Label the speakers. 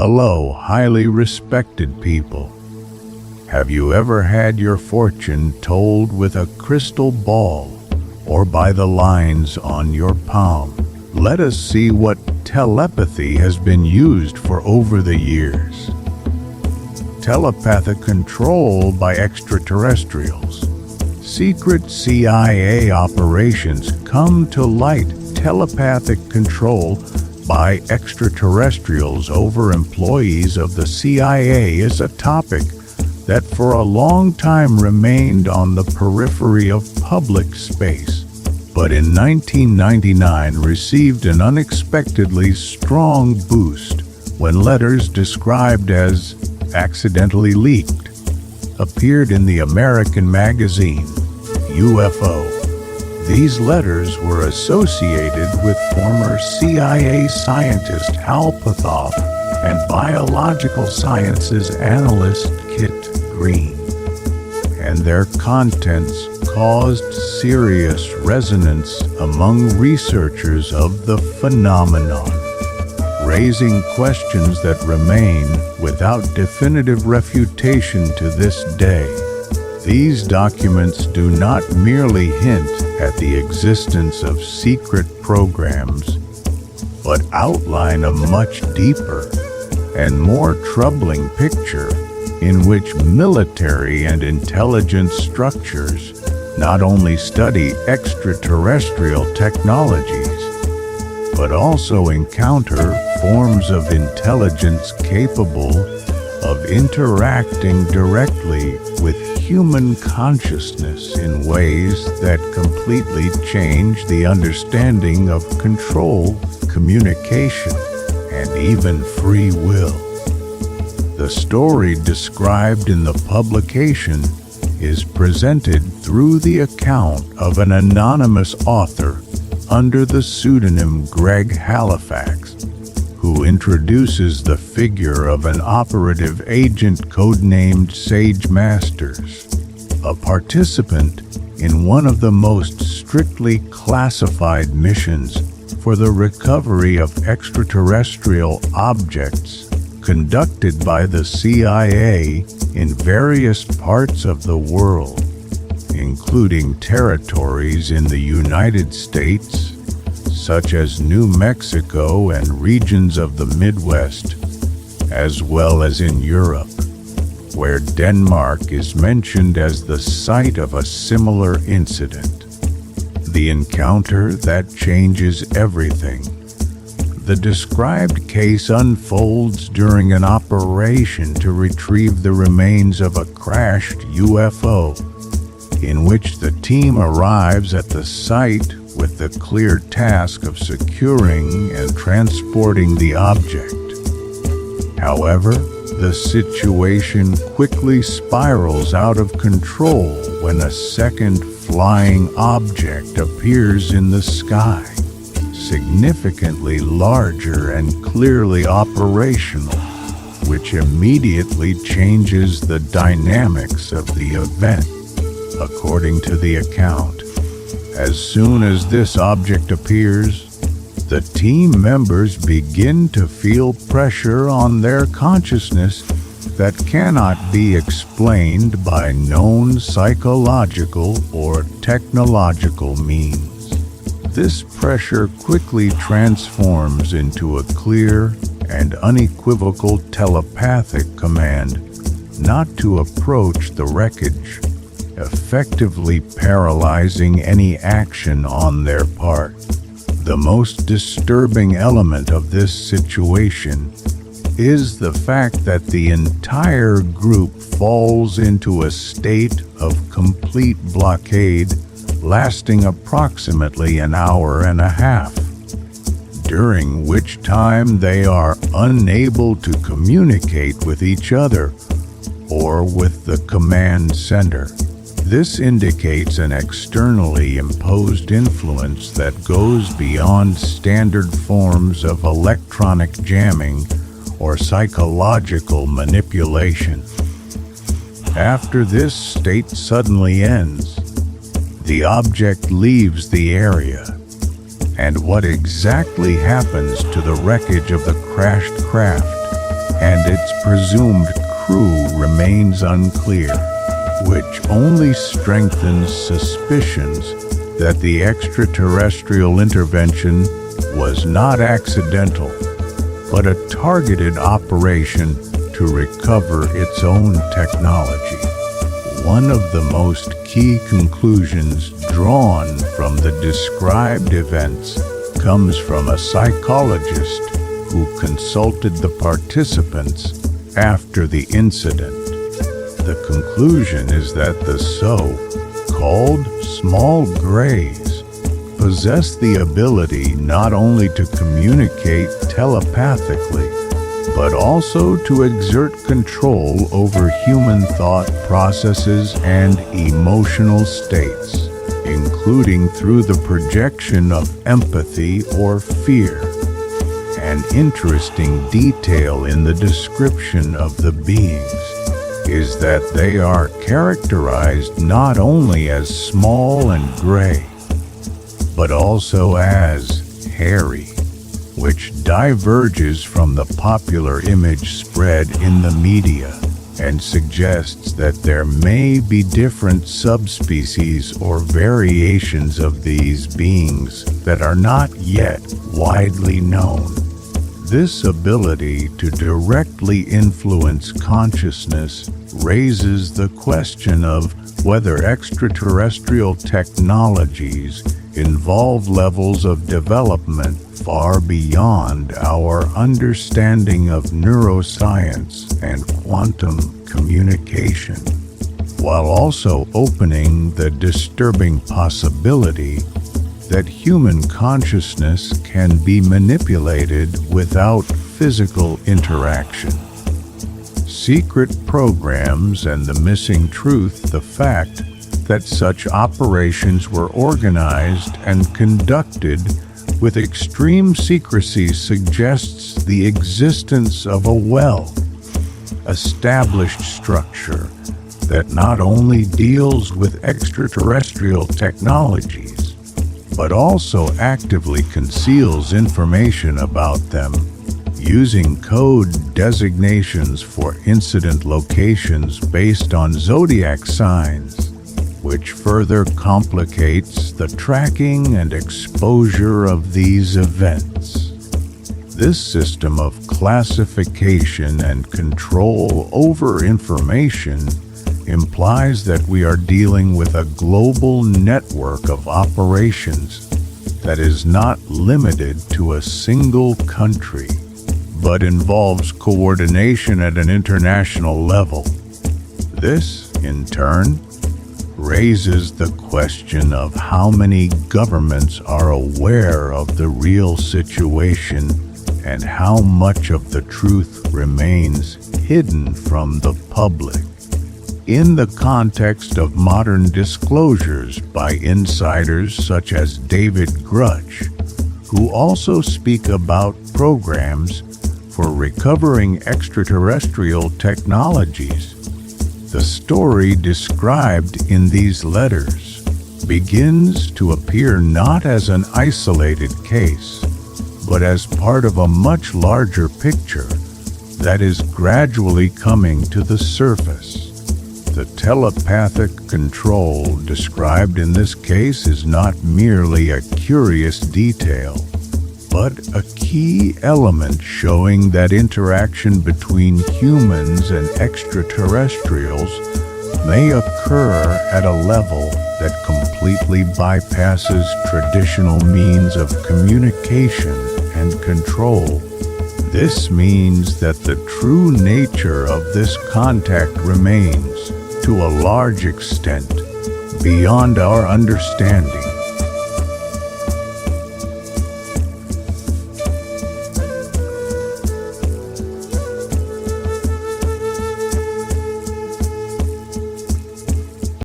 Speaker 1: Hello, highly respected people. Have you ever had your fortune told with a crystal ball or by the lines on your palm? Let us see what telepathy has been used for over the years. Telepathic control by extraterrestrials. Secret CIA operations come to light. Telepathic control by extraterrestrials over employees of the CIA is a topic that for a long time remained on the periphery of public space, but in 1999 received an unexpectedly strong boost when letters described as accidentally leaked appeared in the American magazine UFO. These letters were associated with former CIA scientist Hal Puthoff and biological sciences analyst Kit Green, and their contents caused serious resonance among researchers of the phenomenon, raising questions that remain without definitive refutation to this day. These documents do not merely hint at the existence of secret programs, but outline a much deeper and more troubling picture in which military and intelligence structures not only study extraterrestrial technologies, but also encounter forms of intelligence capable of interacting directly with human consciousness in ways that completely change the understanding of control, communication, and even free will. The story described in the publication is presented through the account of an anonymous author under the pseudonym Greg Halifax, who introduces the figure of an operative agent codenamed Sage Masters, a participant in one of the most strictly classified missions for the recovery of extraterrestrial objects conducted by the CIA in various parts of the world, including territories in the United States, such as New Mexico and regions of the Midwest, as well as in Europe, where Denmark is mentioned as the site of a similar incident. The encounter that changes everything. The described case unfolds during an operation to retrieve the remains of a crashed UFO, in which the team arrives at the site with the clear task of securing and transporting the object. However, the situation quickly spirals out of control when a second flying object appears in the sky, significantly larger and clearly operational, which immediately changes the dynamics of the event. According to the account, as soon as this object appears, the team members begin to feel pressure on their consciousness that cannot be explained by known psychological or technological means. This pressure quickly transforms into a clear and unequivocal telepathic command not to approach the wreckage, effectively paralyzing any action on their part. The most disturbing element of this situation is the fact that the entire group falls into a state of complete blockade lasting approximately an hour and a half, during which time they are unable to communicate with each other or with the command center. This indicates an externally imposed influence that goes beyond standard forms of electronic jamming or psychological manipulation. After this state suddenly ends, the object leaves the area, and what exactly happens to the wreckage of the crashed craft and its presumed crew remains unclear, which only strengthens suspicions that the extraterrestrial intervention was not accidental, but a targeted operation to recover its own technology. One of the most key conclusions drawn from the described events comes from a psychologist who consulted the participants after the incident. The conclusion is that the so-called small grays possess the ability not only to communicate telepathically, but also to exert control over human thought processes and emotional states, including through the projection of empathy or fear. An interesting detail in the description of the beings is that they are characterized not only as small and gray, but also as hairy, which diverges from the popular image spread in the media and suggests that there may be different subspecies or variations of these beings that are not yet widely known. This ability to directly influence consciousness raises the question of whether extraterrestrial technologies involve levels of development far beyond our understanding of neuroscience and quantum communication, while also opening the disturbing possibility that human consciousness can be manipulated without physical interaction. Secret programs and the missing truth, the fact that such operations were organized and conducted with extreme secrecy suggests the existence of a well-established structure that not only deals with extraterrestrial technologies, but also actively conceals information about them, using code designations for incident locations based on zodiac signs, which further complicates the tracking and exposure of these events. This system of classification and control over information implies that we are dealing with a global network of operations that is not limited to a single country, but involves coordination at an international level. This, in turn, raises the question of how many governments are aware of the real situation and how much of the truth remains hidden from the public. In the context of modern disclosures by insiders such as David Grutch, who also speak about programs for recovering extraterrestrial technologies, the story described in these letters begins to appear not as an isolated case, but as part of a much larger picture that is gradually coming to the surface. The telepathic control described in this case is not merely a curious detail, but a key element showing that interaction between humans and extraterrestrials may occur at a level that completely bypasses traditional means of communication and control. This means that the true nature of this contact remains, to a large extent, beyond our understanding.